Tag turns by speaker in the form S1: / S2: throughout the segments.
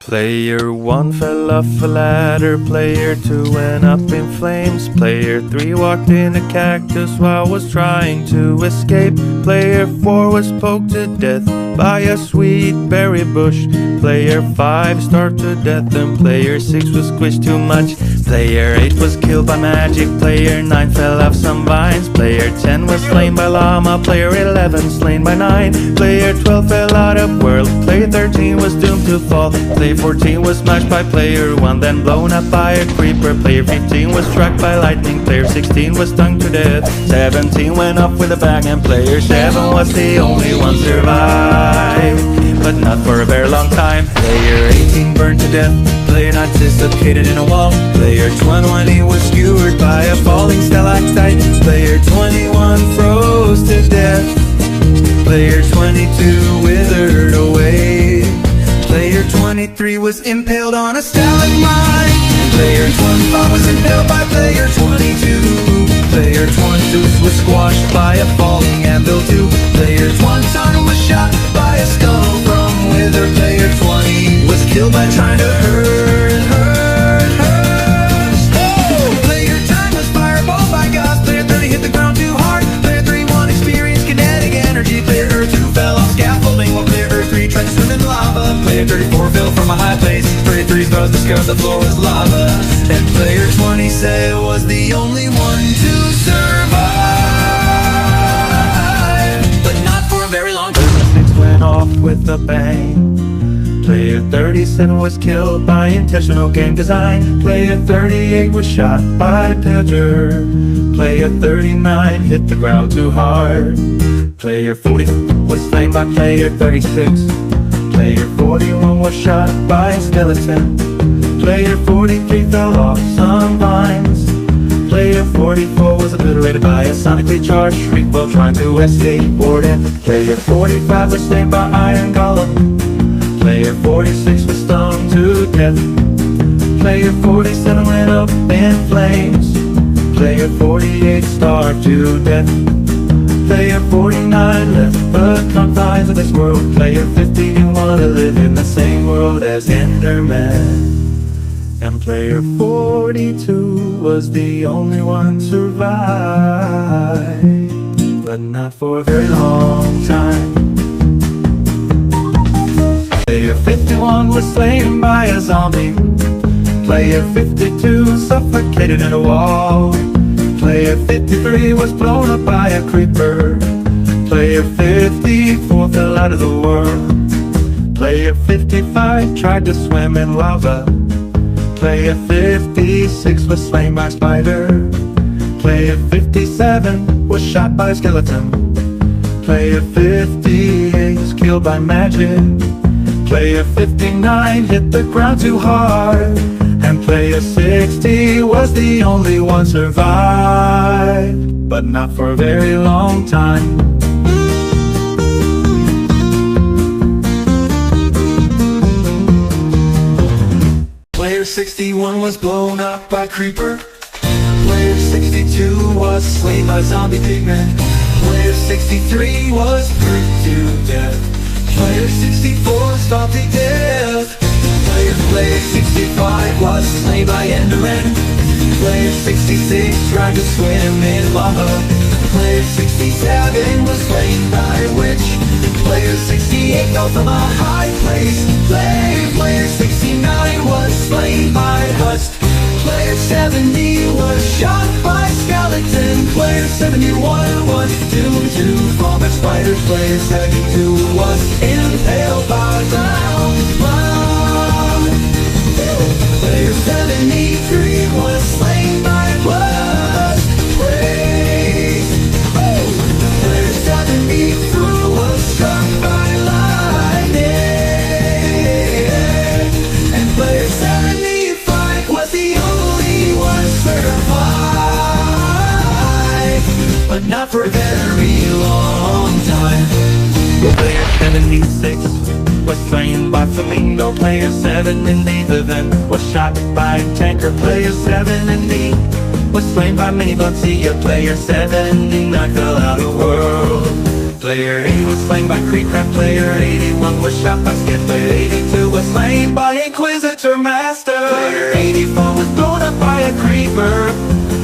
S1: Player 1 fell off a ladder, Player 2 went up in flames, Player 3 walked in a cactus while was trying to escape, Player 4 was poked to death by a sweet berry bush, Player 5 starved to death and Player 6 was squished too much, Player 8 was killed by magic, Player 9 fell off some vines, Player 10 was slain by llama, Player 11 slain by 9, Player 12 fell out of world, Player 13 was doomed to fall, Player 14 was smashed by Player 1, then blown up by a creeper, Player 15 was struck by lightning, Player 16 was stung to death, 17 went off with a bang, and Player 7 was the only one survived, but not for a very long time. Player 18 burned to death, Player 9 dislocated in a wall, Player 20 was skewered by a falling stalactite, Player 21 froze to death, Player 22 withered away, Player 23 was impaled on a stalagmite, Player 25 was impaled by Player 22, Player 26 was squashed by a falling anvil too, Player 21 was shot by a skull from wither, Player 20 was killed by trying to hurt. Oh! Player 10 was fireballed by Gauss, Player 30 hit the ground too hard, Player 31 experienced kinetic energy, Player 2 fell off scaffolding while Player 3 tried to swim in lava, Player 34 fell from a high place, Player 3 fell discovered the floor was lava, and Player 20 said was the only one to survive, but not for a very long time. 6 went off with a bang, Player 37 was killed by intentional game design, Player 38 was shot by Pedro, Player 39 hit the ground too hard, Player 40 was slain by Player 36, Player 41 was shot by a skeleton, Player 43 fell off some vines, Player 44 was obliterated by a sonically charged shriek while trying to skateboard in, Player 45 was slain by Iron Golem, Player 46 was stung to death, Player 47 went up in flames, Player 48 starved to death, Player 49 left the confines of this world, Player 50 didn't want to live in the same world as Enderman, and Player 42 was the only one to survive, but not for a very long time. Player 51 was slain by a zombie, Player 52 suffocated in a wall, Player 53 was blown up by a creeper, Player 54 fell out of the world, Player 55 tried to swim in lava, Player 56 was slain by a spider, Player 57 was shot by a skeleton, Player 58 was killed by magic, Player 59 hit the ground too hard, and Player 60 was the only one survived, but not for a very long time. Player 61 was blown up by creeper, Player 62 was slain by zombie pigmen, Player 63 was burned to death, Player 64 stopped to death, Player 65 was slain by Enderman, Player 66 tried to swim in lava, Player 67 was slain by a witch, Player 68 fell from a high place, Player 69 was slain by dust, Player 70 was shot by skeleton, Player 71 was doomed to fall by spiders, Player 72 was impaled by ground. Player 73 was slain by blood rays. Player 74 was struck by lightning, and Player 75 was the only one survive, but not for a very long time. Player 76 was slain by Flamingo, Player 78 then was shot by a tanker, Player 78 was slain by Mini-Bugsy, Player 79 fell out of the world, Player 80 was slain by Creepcraft, Player 81 was shot by Skid, Player 82 was slain by a Inquisitor Master.
S2: Player 84 was blown up by a creeper.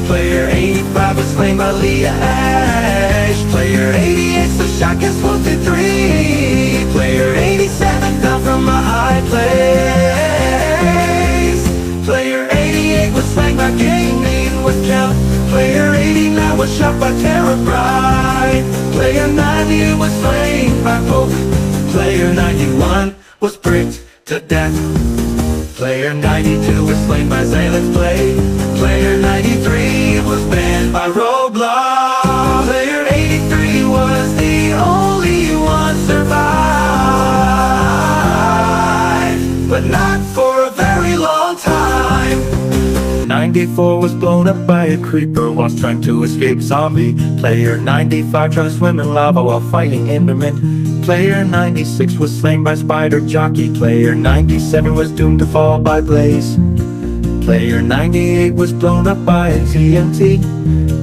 S2: Player 85 was slain by Leah Ash. Player 88 was shot, gets wounded 3. Player 87 fell from a high place. Player 88 was slain by Gaming with Count. Player 89 was shot by Terra Bride. Player 90 was slain by Pope. Player 91 was bricked to death. Player 92 was slain by Zalen's Blade. Player 93 was banned by Roblox. Player 83 was the only one survived, but not for a very long time.
S1: 94 was blown up by a creeper whilst trying to escape zombie. Player 95 tried to swim in lava while fighting Enderman. Player 96 was slain by Spider Jockey. Player 97 was doomed to fall by Blaze. Player 98 was blown up by a TNT.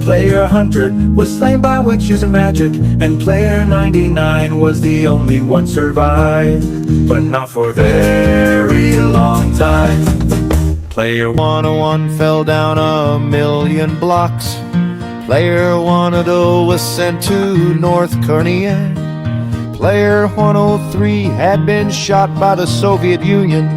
S1: Player 100 was slain by witch using magic. And player 99 was the only one survived, but not for a very long time.
S3: Player 101 fell down 1,000,000 blocks. Player 102 was sent to North Korea. Player 103 had been shot by the Soviet Union.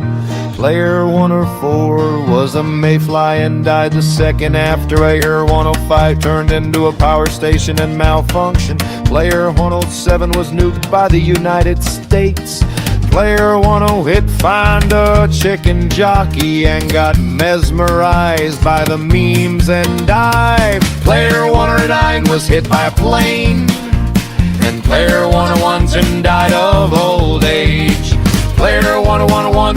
S3: Player 104 was a mayfly and died the second after Player 105 turned into a power station and malfunctioned. Player 107 was nuked by the United States. Player 108 found a chicken jockey and got mesmerized by the memes and died. Player 109 was hit by a plane. And player 101 soon died of old age. Player 101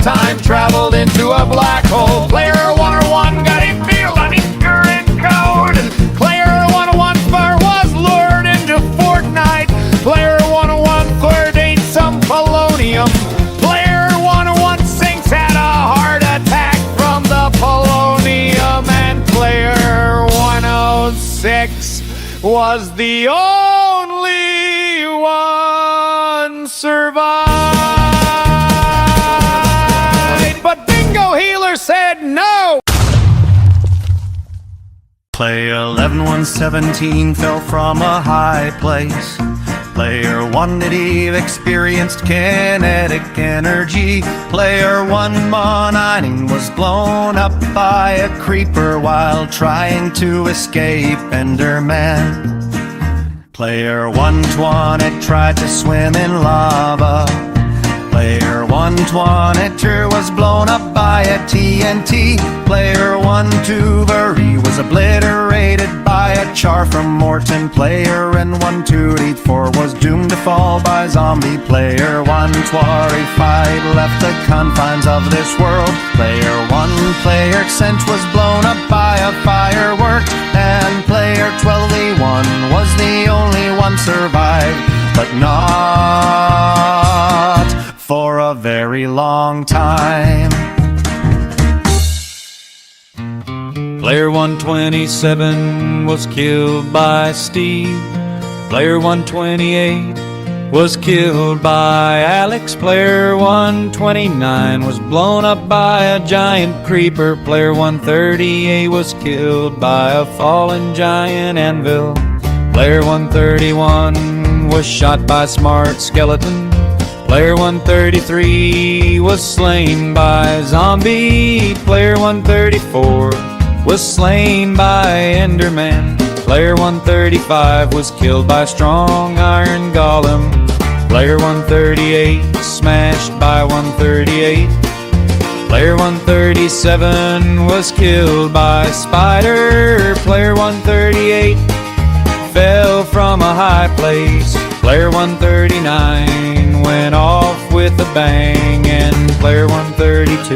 S3: time traveled into a black hole. Player 101 got a feel on his current code. Player 101 fur was lured into Fortnite. Player 101 third ate some polonium. Player 101 sinks had a heart attack from the polonium. And player 106 was the only one survived. But Bingo Healer said no!
S4: Player 11117 fell from a high place. Player 180 experienced kinetic energy. Player 119 was blown up by a creeper while trying to escape Enderman. Player 120 tried to swim in lava. Player 122 was blown up by a TNT. Player 123 was obliterated by a char from Morton. Player 124 was doomed to fall by zombie. Player 125 left the confines of this world. Player 1 Cent was blown up by a firework. And player 12E1 was the only one survived, but not for a very long time.
S5: Player 127 was killed by Steve. Player 128 was killed by Alex. Player 129 was blown up by a giant creeper. Player 138 was killed by a fallen giant anvil. Player 131 was shot by Smart Skeleton. Player 133 was slain by zombie. Player 134 was slain by Enderman. Player 135 was killed by strong iron golem. Player 138 smashed by 138. Player 137 was killed by spider. Player 138 fell from a high place. Player 139 went off with a bang. And player 132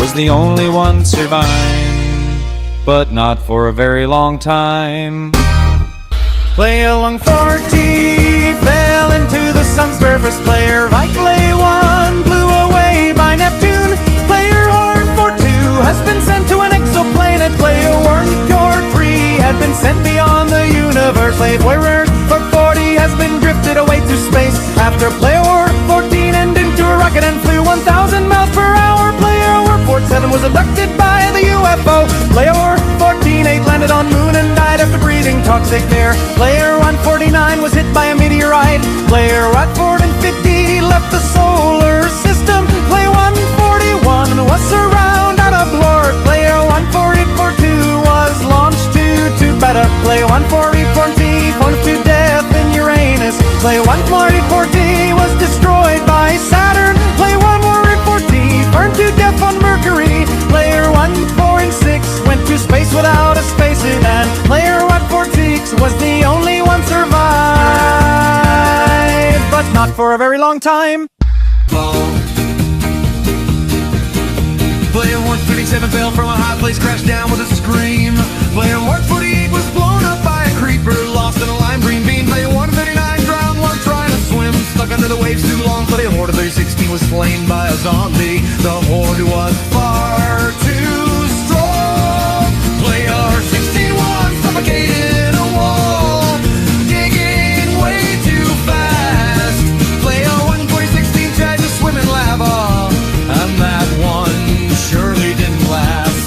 S5: was the only one surviving, but not for a very long time.
S1: Player 140 fell into the sun's surface. Player Vitalay 1 blew away by Neptune. Player Horde 42 has been sent to an exoplanet. Player Wormcore 3 had been sent beyond the universe. Player 40 has been drifted away to space. After player
S4: Pacific there. Player 149 was hit by a meteorite. Player 150 left the solar system. Player 141 was surrounded out of Blort. Player 142 was launched to better. Player 140 falls to death in Uranus. Player 140 was destroyed by Saturn. Player 140 burned to death on Mercury. Player 146 went to space without a spacesuit, and Player 146 was the only one survived, but not for a very long time.
S2: Player 137 fell from a high place, crashed down with a scream. Player 148 was blown up by a creeper, lost in a lime green bean. Player 139 drowned while trying to swim, stuck under the waves too long. Player 116 was slain by a zombie. The horde was far too strong. Player 61 suffocated in a wall, digging way too fast. Player 116 tried to swim in lava, and that one surely didn't last.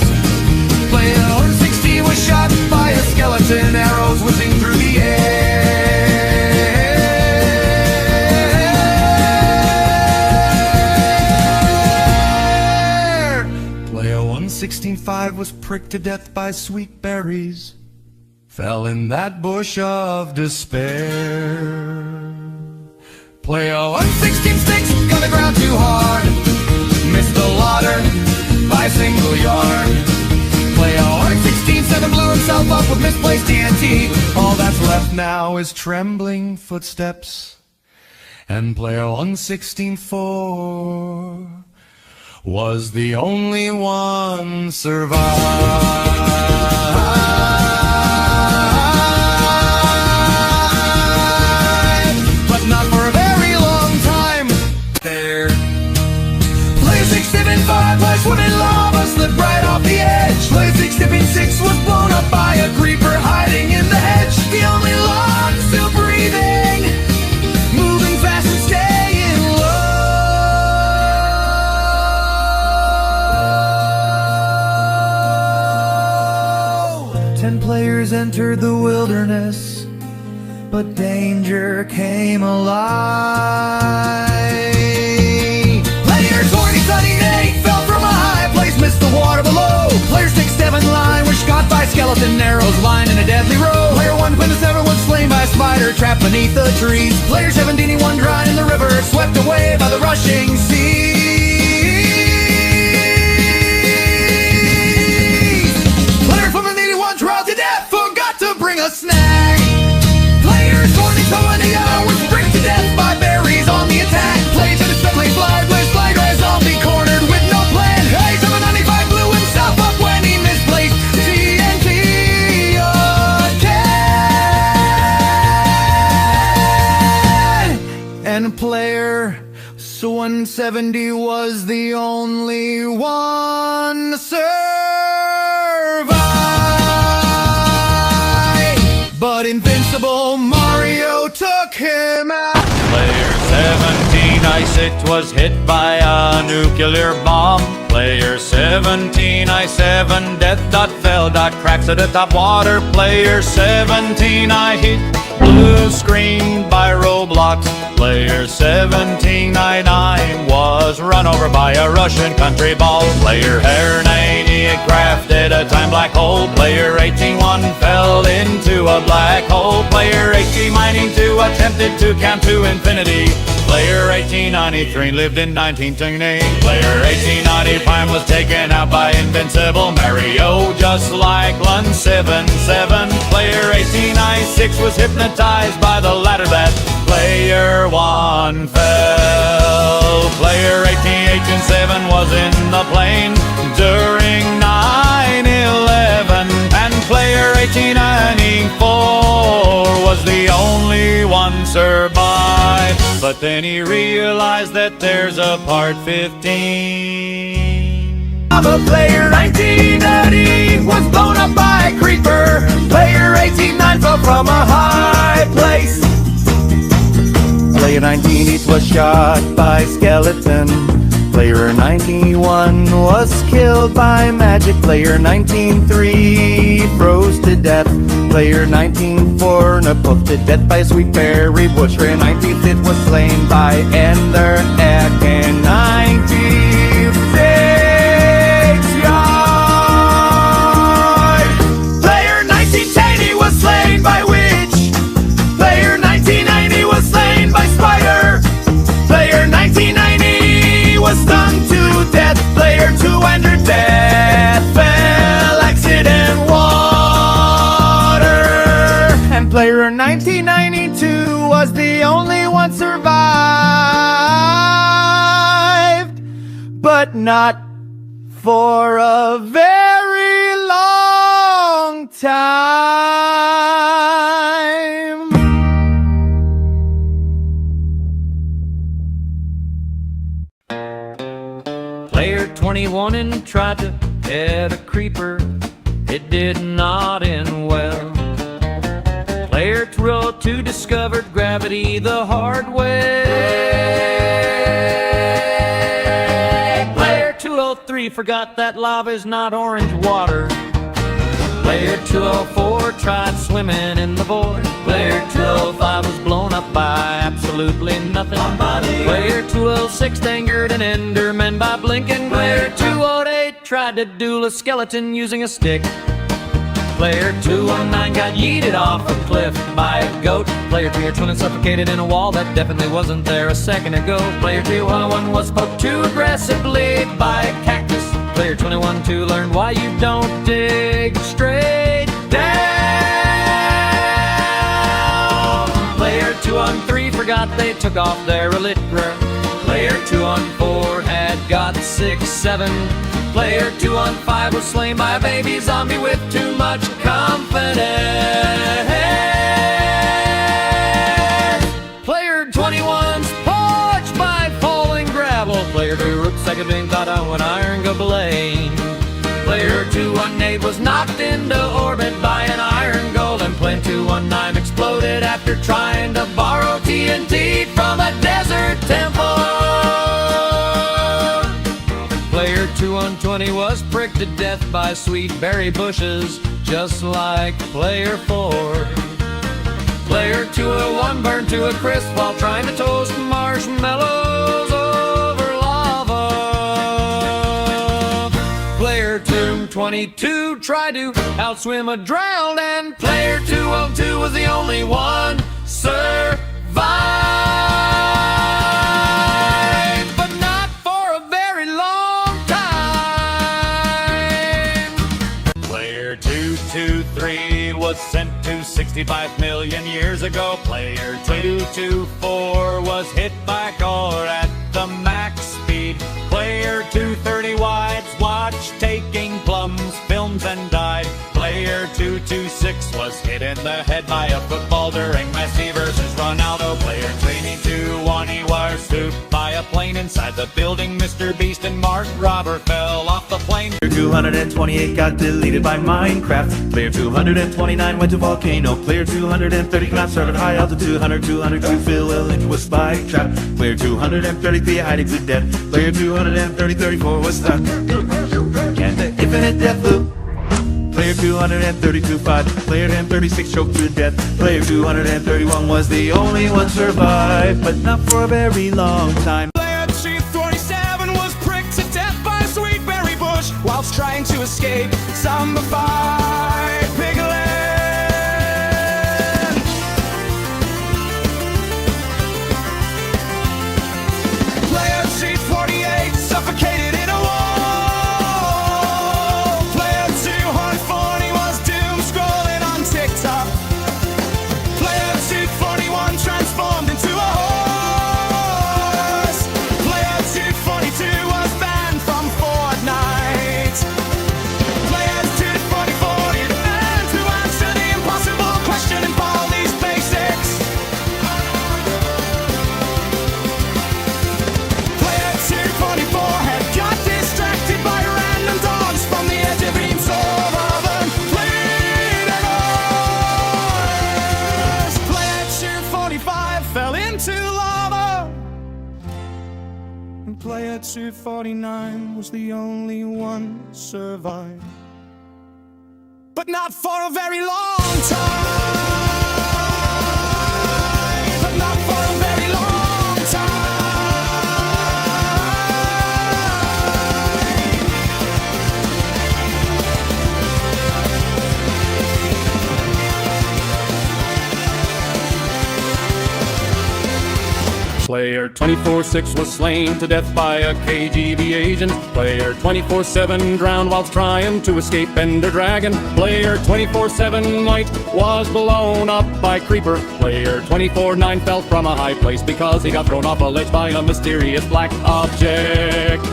S2: Player 160 was shot by a skeleton, arrows whizzing through the air. Player 116.5 was pricked to death by sweet berries, fell in that bush of despair. Player 116.6 got the ground too hard, missed the water by a single yard. Player 116.7 blew himself up with misplaced TNT. All that's left now is trembling footsteps. And player 116.4 was the only one survived, but not for a very long time. There. Player 675 was swimming lava, slipped right off the edge. Player 676 was blown up by a creeper hiding in the hedge. The only log still breathing, moving fast and staying low. 10 players entered the wilderness, but danger came alive. Player 2078 fell from a high place, missed the water below. Player 67 line was shot by skeleton arrows, lying in a deadly row. Player 127 was slain by a spider trapped beneath the trees. Player 71 drowned in the river, swept away by the rushing seas. Player 181 drowned to death, forgot to bring a snack. Player 2020 was pricked to death by berries on the attack. Player 27 fly, Blaze flag, red zombie cornered with no plan. Hey, 795 blew himself up when he misplaced TNT again. And player 170 was the only one survived, but invincible Mario took him out.
S5: Player 17, Ice It was hit by a nuclear bomb. Player 17, I7, death dot fell dot cracks at the top water. Player 17, I hit blue screen by Roblox. Player 17, I9 was run over by a Russian country ball. Player Hair 98 crafted a time black hole. Player 18-1 fell into a black hole. Player 18 mining 2 attempted to count to infinity. Player 1893 lived in 1928. Player 1890 Prime was taken out by Invincible Mario, just like Lun 77. Player 1896 was hypnotized by the ladder that Player 1 fell. Player 1887 was in the plane during 9/11, and Player 1894 was the only one survived. But then he realized that there's a part 15.
S2: Player 1990 was blown up by a creeper. Player 189 fell from a high place.
S1: Player 19 was shot by skeleton. Player 91 was killed by magic. Player 19-3 froze to death. Player 19-4 poked to death by Sweet Berry Bush. Player 19-5 was slain by Ender Eck. And 96 yard. Player 1980 was slain by Witch. Player 1990 was slain by Spider. Player 1990 was stung to death. Player 200 death fell accident water. And player 1992 was the only one survived, but not for a very long time.
S5: Player 21 and tried to head a creeper. It did not end well. Player 202 discovered gravity the hard way. Player 203 forgot that lava is not orange water. Player 204 tried swimming in the void. Player 205 was blown up by absolutely nothing. Player 206 angered an Enderman by blinking. Player 208 tried to duel a skeleton using a stick. Player 219 got yeeted off a cliff by a goat. Player 320 suffocated in a wall that definitely wasn't there a second ago. Player 211 was poked too aggressively by a cactus. Player 21-2 learned why you don't dig straight down. Player 213 forgot they took off their elytra. Player 214 had got 6-7. Player 215 was slain by a baby zombie with too much confidence. Player 21's poached by falling gravel. Player 2 root second being caught on an iron goblin. Player 218 was knocked into orbit by an iron golem. Player 219 exploded after trying to borrow TNT from a desert temple. Player 220 was pricked to death by sweet berry bushes, just like Player 4. Player 201 burned to a crisp while trying to toast marshmallows over lava. Player 222 tried to outswim a drowned, and Player 202 was the only one survived. But not for a very long time. Player 223 was sent to 65 million years ago. Player 224 was hit by a car at the max speed. Player 230 wides watched taking plums, films, and died. Player 226 was hit in the head by a football during Messi versus Ronaldo. Player 221 he was stooped by a plane inside the building. Mr. Beast and Mark Robber fell off the plane.
S1: Player 228 got deleted by Minecraft. Player 229 went to volcano. Player 230 cannot start at high altitude. 202 fell into a spike trap. Player 233 hiding to death. Player 234 was stuck in the infinite death loop. Player 232 fought. Player 236 choked to death. Player 231 was the only one survived, but not for a very long time.
S2: Player 247 was pricked to death by a sweet berry bush whilst trying to escape zombified Piglet. Player 248 suffocated in a wall. Player 240 was doom scrolling on TikTok. Player 241 transformed into a horse. Player 242 was banned from Fortnite. Player 244 and player 249 was the only one survived. But not for a very long time. But not for a very long time.
S5: Player 24-6 was slain to death by a KGB agent. Player 24-7 drowned whilst trying to escape Ender Dragon. Player 24-7 Light was blown up by Creeper. Player 24-9 fell from a high place because he got thrown off a ledge by a mysterious black object.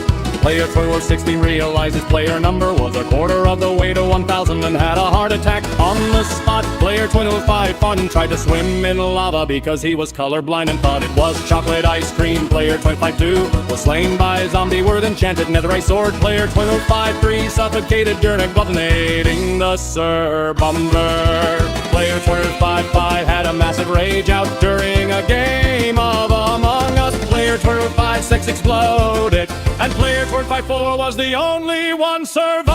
S5: Player 24-16 realized his player number was a quarter of the way to 1,000 and had a heart attack on the spot. Player 25 Fun tried to swim in lava because he was colorblind and thought it was chocolate ice cream. Player 25-2 was slain by a zombie with enchanted netherite sword. Player 25-3 suffocated during guillotinating the Sir Bomber. Player 25-5 had a massive rage out during a game of Among Us. Player 25-6 exploded, and player 25-4 was the only one survived,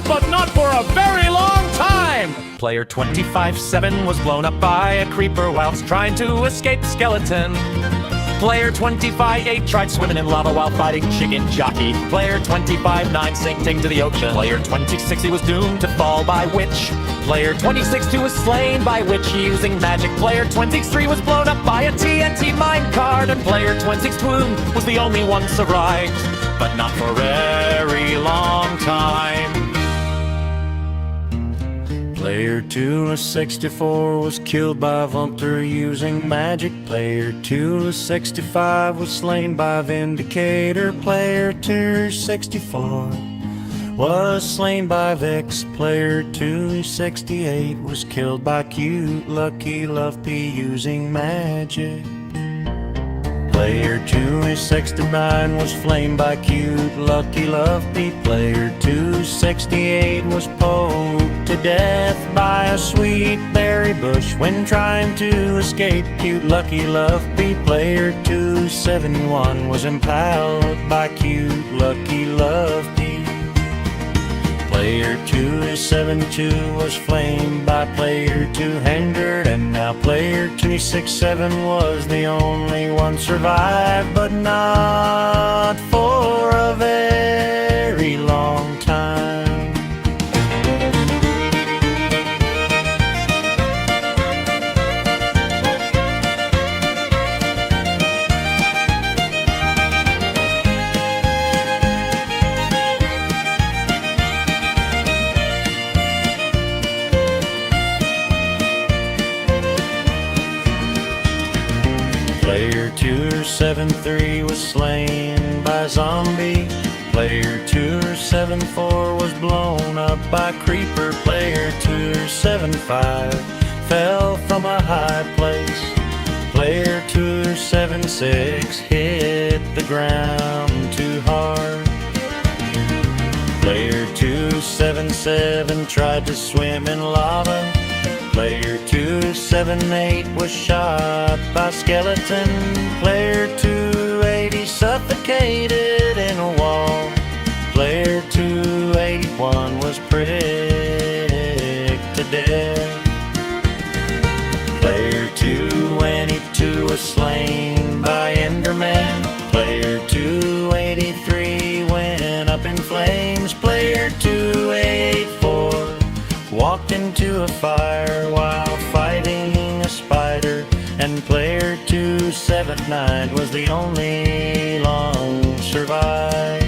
S5: but not for a very long time.
S6: Player 25-7 was blown up by a creeper whilst trying to escape skeleton. Player 25-8 tried swimming in lava while fighting Chicken Jockey. Player 25-9 sinking to the ocean. Player 26 was doomed to fall by Witch. Player 26-2 was slain by Witch using magic. Player 26-3 was blown up by a TNT minecart. And player 26-2 was the only one survived, but not for a very long time.
S1: Player 2-64 was killed by Vumter using magic. Player 2-65 was slain by Vindicator. Player 2-64 was slain by Vix. Player 2-68 was killed by Cute Lucky Love P using magic. Player 2-69 was flamed by Cute Lucky Love P. Player 2-68 was poked to death by a sweet berry bush when trying to escape Cute Lucky Love P. Player 2-71 was impaled by Cute Lucky Love P. Player 2-72 was flamed by player 200, and now player 2-67 was the only one survived, but not for a very long time. Player 2-73 was slain by zombie. Player 2-74 was blown up by creeper. Player 2-75 fell from a high place. Player 2-76 hit the ground too hard. Player 2-77 tried to swim in lava. Player 2-78 was shot by skeleton. Player 2-80 suffocated in a wall. Player 2-81 was pricked to death. Player 2-82 was slain by Enderman. Player 2-83 went up in flames. Player 2-84 walked into a fire while fighting a spider, and player 2-79 was the only long survived,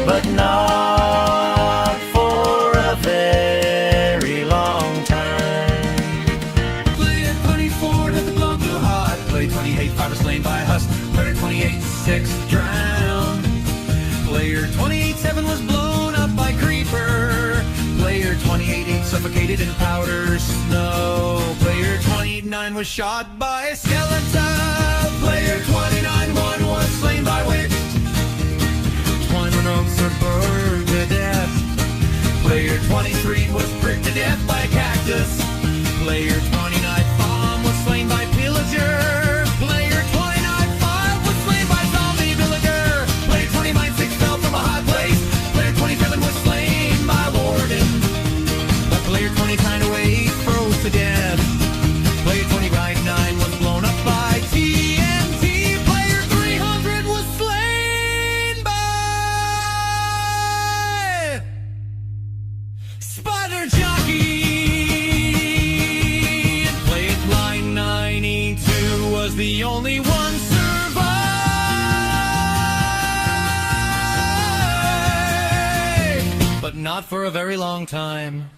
S1: but not for a very long time.
S2: Player 24 had the blown too hot. Player 28-5 was slain by a husk. Player 28-6 drowned. Player 28-7 was blown up by creeper. Player 28-8 suffocated in powder snow. Player 29 was shot by a skeleton. Player 29-1 was slain by witch. 21 oaks are burned to death. Player 23 was pricked to death by a cactus. Player 29 bomb was slain by pillager. Player
S6: the only one survived, but not for a very long time.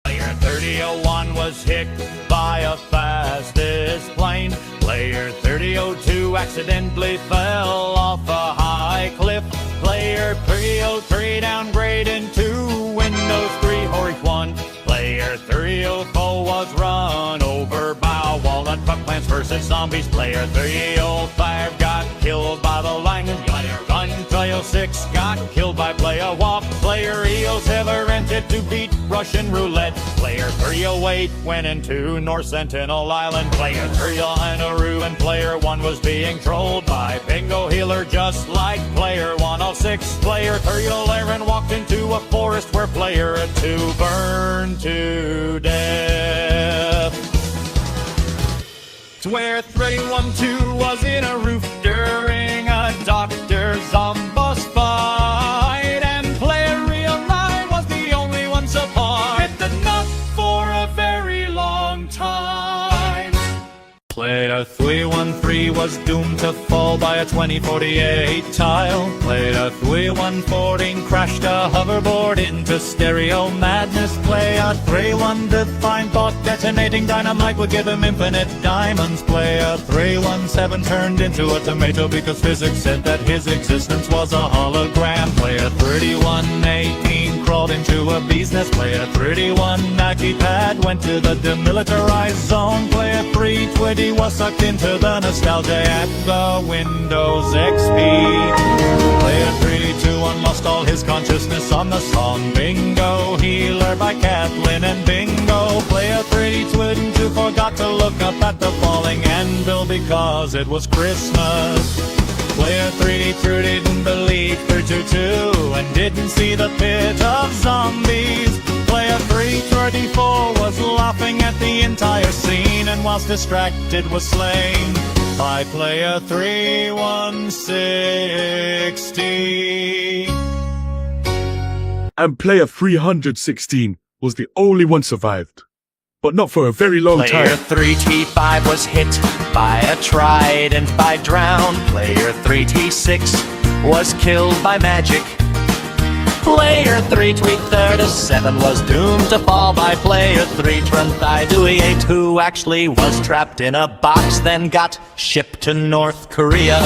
S6: Player 3001 was hit by a fastest plane. Player 3002 accidentally fell off a high cliff. Player 303 downgraded to Windows 3 Horric 1. Player 304 was run over by a walnut from Plants vs. Zombies. Player 305 got killed by the lightning. Player 306 got killed by Player Walk. Player 307 rented to beat Russian roulette. Player 308 went into North Sentinel Island. Player 309 and Player 1 was being trolled by Bingo Healer just like Player 106. Player 311 walked into a forest where Player 2 burned to death. It's where 312 was in a roof during a Dr. Zombos fight, and Player Real 9 was the only one so far. It did not for a very long time. Player 313 was doomed to fall by a 2048 tile. Player 314 crashed a hoverboard into stereo madness. Player 315 thought detonating dynamite would give him infinite diamonds. Player 317 turned into a tomato because physics said that his existence was a hologram. Player 3118 crawled into a bee's nest. Player 3190 pad went to the demilitarized zone. Player 320 was sucked into the nostalgia at the Windows XP. Player 321 lost all his consciousness on the song Bingo Healer by Kathleen and Bingo. Player 322 forgot to look up at the falling anvil because it was Christmas. Player 3 didn't believe 322 and didn't see the pit of zombies. Player 334 was laughing at the entire scene and whilst distracted was slain by Player 3160.
S7: And Player 316 was the only one survived, but not for a very long
S6: Player
S7: time.
S6: 3T5 was hit by a trident by drown. Player 3T6 was killed by magic. Player 337 was doomed to fall by Player 328, who actually was trapped in a box, then got shipped to North Korea.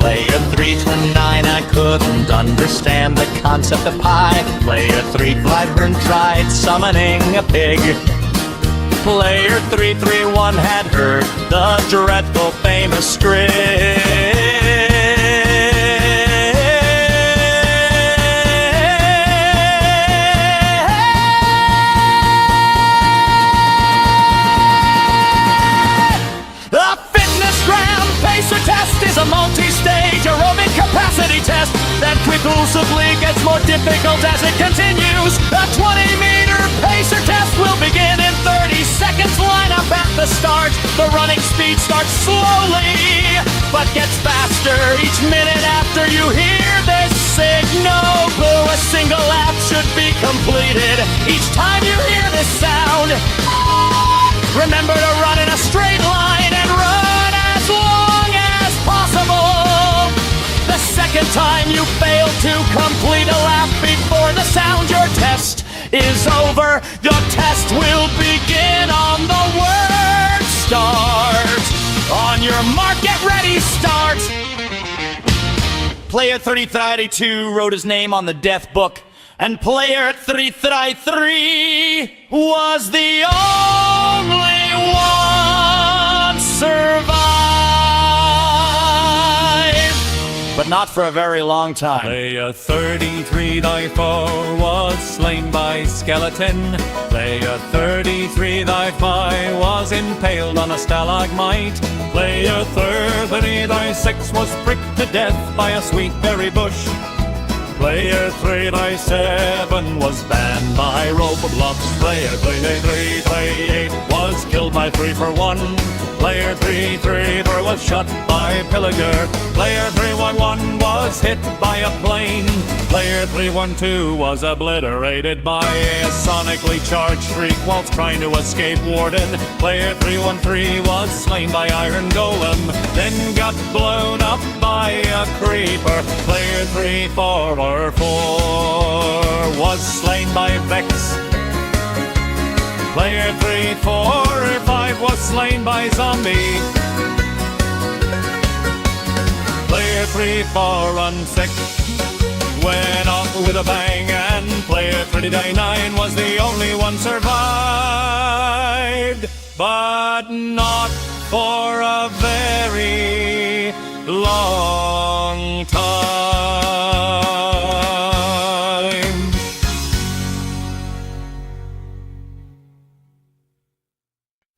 S6: Player 329, I couldn't understand the concept of pie. Player 351 tried summoning a pig. Player 331 had heard the dreadful famous script. Is a multi-stage aerobic capacity test that quickly gets more difficult as it continues. The 20-meter pacer test will begin in 30 seconds. Line up at the start. The running speed starts slowly, but gets faster each minute after you hear this signal. Blue, a single lap should be completed each time you hear this sound. Remember to run in a straight line and run as long as possible. The second time you fail to complete a lap before the sound, your test is over. Your test will begin on the word start. On your mark, get ready, start. Player 332 wrote his name on the death book, and Player 333 was the only one survived, but not for a very long time.
S5: Player 33-4 was slain by skeleton. Player 33-5 was impaled on a stalagmite. Player 33-6 was pricked to death by a sweet berry bush. Player 3-7 was banned by Roblox. Player 3-8 was killed by 3-for-1. Player 3-3 was shot by Pillager. Player 3-1 was hit by a plane.
S6: Player 312 was obliterated by a sonically charged shriek whilst trying to escape Warden. Player 313 was slain by Iron Golem, then got blown up by a creeper. Player 344 was slain by Vex. Player 345 was slain by Zombie. Player 346 went off with a bang, and player 39 was the only one survived, but not for a very long time.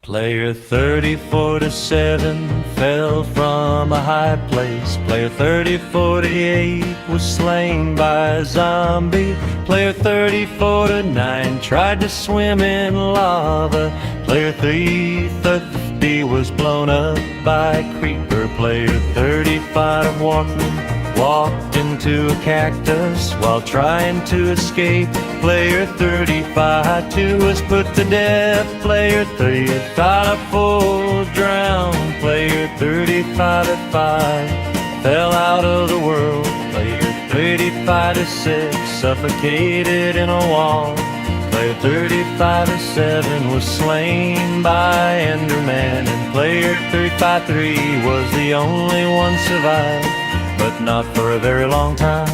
S5: Player 3047 fell from a high place. Player 3048 was slain by a zombie. Player 3049 tried to swim in lava. Player 350 was blown up by a creeper. Player 35 walked into a cactus while trying to escape. Player 35-2 was put to death. Player 35-4 drowned. Player 35-5 fell out of the world. Player 35-6 suffocated in a wall. Player 35-7 was slain by Enderman, and player 35-3 was the only one survived, but not for a very long time.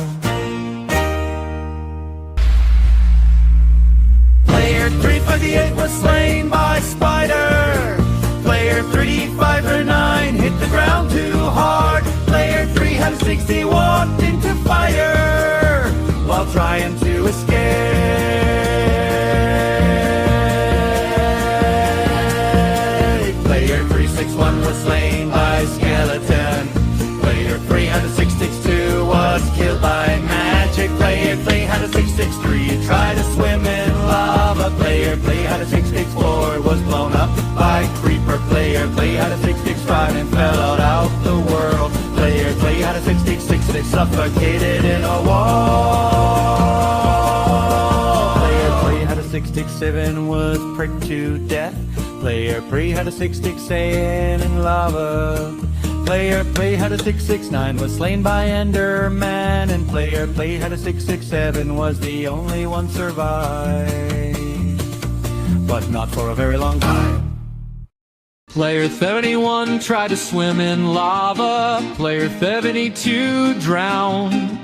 S2: Player 358 was slain by Spider. Player 35-9 hit the ground too hard. Player 360 walked into fire while trying to escape. Player 361 was slain by Skeleton. Player 362 was killed by magic. Player 363 tried to swim in lava. Player 364 was blown up by creeper. Player 365 and fell out the world. Player 366 they suffocated in a wall. Player 367 was pricked to death. Player 367 in lava. Player 369 was slain by Enderman, and player 367 was the only one survived, but not for a very long time.
S5: Player 71 tried to swim in lava. Player 72 drowned.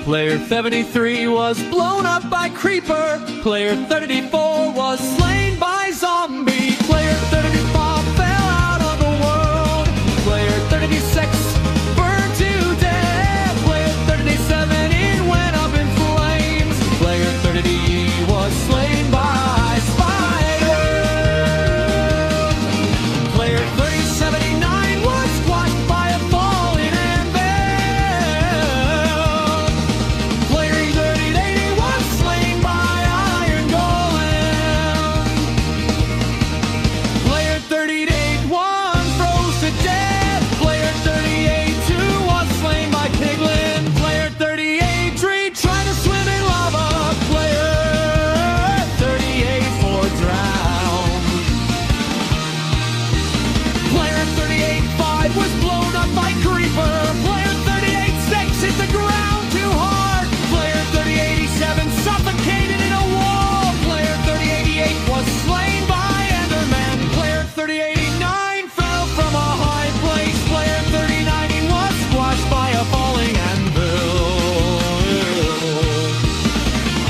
S5: Player 73 was blown up by creeper. Player 34 was slain by zombie. Player 35 fell out of the world. Player 36 burned to death. Player 37 it went up in flames. Player 30 was slain by spider. Player 3079 was squashed by a falling anvil. Player 3080 was slain by Iron Golem. Player 3081 froze to death. Player 38-2 was slain by Piglin. Player 38-3 tried to swim in lava. Player 38-4 drowned. Player 38-5 was blown up by creeper. Player 38-6 hit the ground too hard. Player 3087 suffocated in a wall. Player 3088 was slain by Enderman. Player 3089 fell from a high place. Player 3090 was squashed by a falling anvil.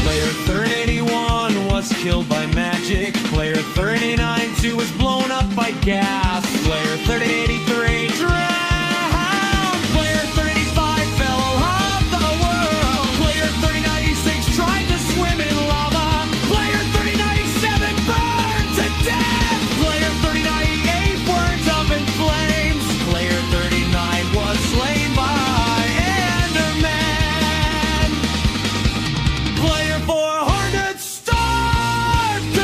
S5: Player 3081 was killed by magic. Player 3092 was blown up by gas. Player 3083 drowned. Player 35 fell off the world. Player 3096 tried to swim in lava. Player 3097 burned to death. Player 3098 burned up in flames. Player 39 was slain by Enderman. Player 400 starved to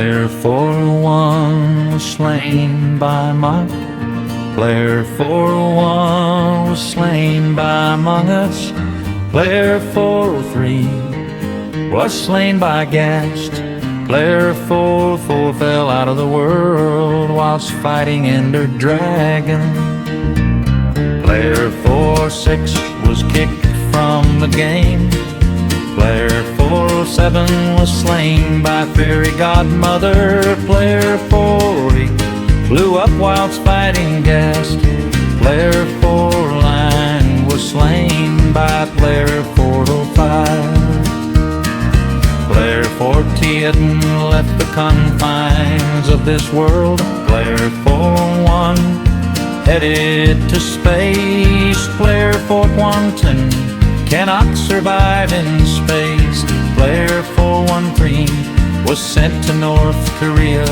S5: Player 401 was slain by Mike. Player 401 was slain by Among Us. Player 403 was slain by Gast. Player 404 fell out of the world whilst fighting Ender Dragon. Player 46 was kicked from the game. Player 407 was slain by Fairy Godmother. Player 40 blew up whilst fighting Gast. Player 49 was slain by Player 405. Player 40 hadn't left the confines of this world. Player 41 headed to space. Player 412 cannot survive in space. Player 413 was sent to North Korea.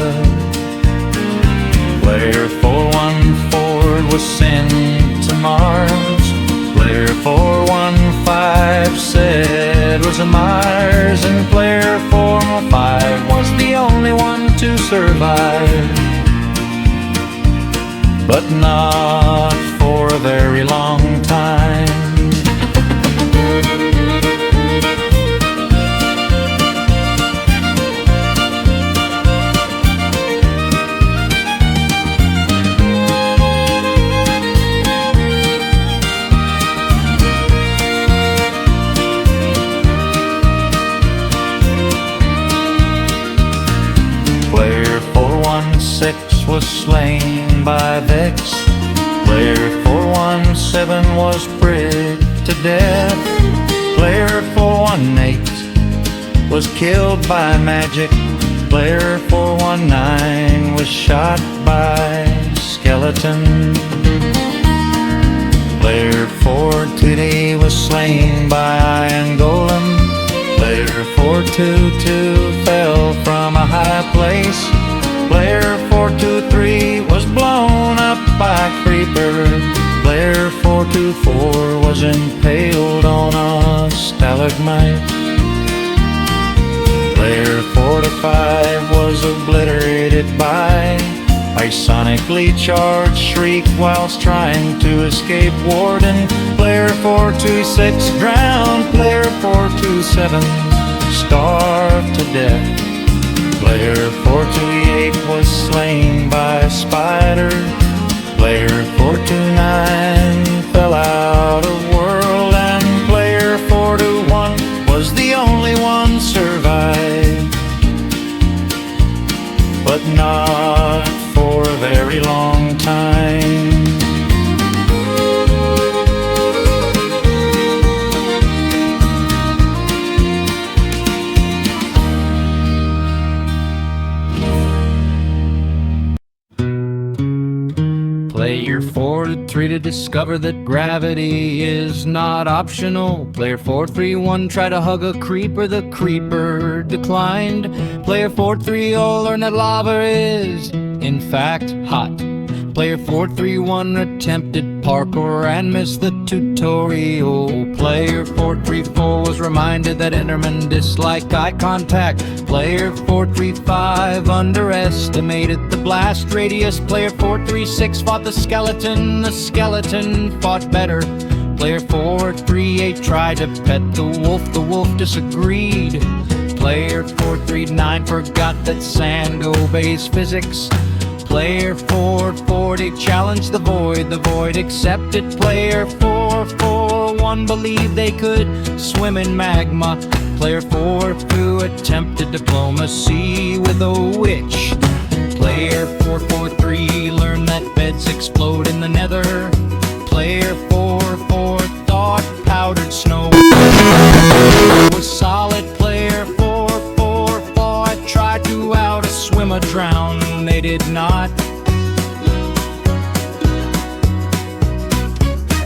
S5: Player 414 was sent to Mars. Player 415 said was a Mars, and Player 405 was the only one to survive. But not for a very long time. Player 416 was slain by Vex. Player 417 was pricked to death. Player 418 was killed by magic. Player 419 was shot by skeleton. Player 420 was slain by Iron Golem. Player 422 fell from a high place. Player 423 was blown up by Creeper. Player 424 was impaled on a stalagmite. Player 425 was obliterated by a sonically charged shriek whilst trying to escape Warden. Player 426 drowned. Player 427 starved to death. Player 428 was slain by a spider. Player 429 fell out of world, and Player 421 was the only one survived. But not for a very long time. Player 423 to discover that gravity is not optional. Player 431 tried to hug a creeper, the creeper declined. Player 430 learned that lava is, in fact, hot. Player 431 attempted parkour and missed the tutorial. Player 434 was reminded that Endermen dislike eye contact. Player 435 underestimated the blast radius. Player 436 fought the skeleton fought better. Player 438 tried to pet the wolf disagreed. Player 439 forgot that sand obeys physics. Player 440 challenged the void accepted. Player 441 believed they could swim in magma. Player 442 attempted diplomacy with a witch. Player 443 learned that beds explode in the nether. Player 44 thought powdered snow was solid. Player 444 tried to out-swim a drown. They did not.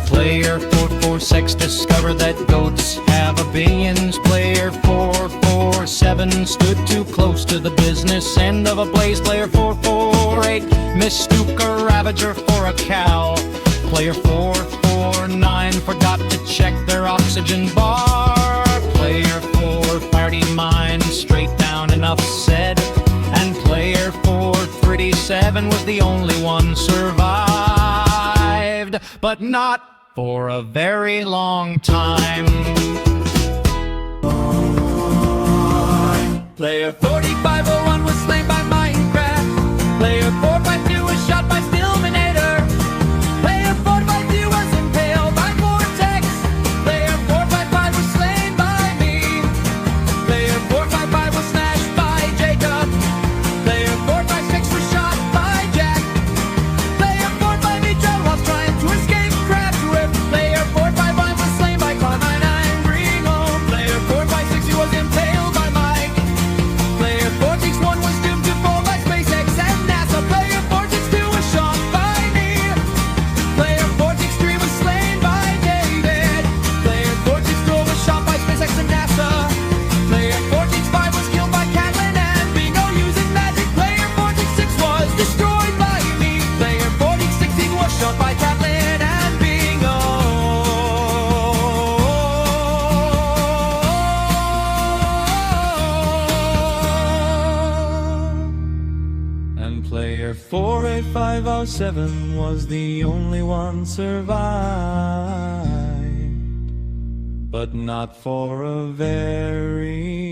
S5: Player 446 discovered that goats have opinions. Player 447 stood too close to the business end of a blaze. Player 448 mistook a ravager for a cow. Player 449 forgot to check their oxygen bar. Player 430 mind straight down, enough said. And
S4: 507 was the only one survived, but not for a very long time. Player 4501 was slain by Minecraft. Player 452 was shot by Stillminator. Player 452 was impaled by Vortex. Player 455 was slain by me. Player 455 was smashed by Jacob. Player 456 was shot by Jack. Player 458 traveled while trying to escape Crabtrip. Player 455 was slain by Carmine and Ringo. Player 456 he was impaled by Mike. Player 461 was doomed to fall by SpaceX and NASA. Player 462 was shot by me. Player 463 was slain by David. Player 464 was shot by SpaceX and NASA. Player 465 was killed by Catlin and Bingo using magic. Player 466 was destroyed by me. Player 416 was shot by Catlin and Bingo.
S5: And player 48507 was the only one survived, but not for a very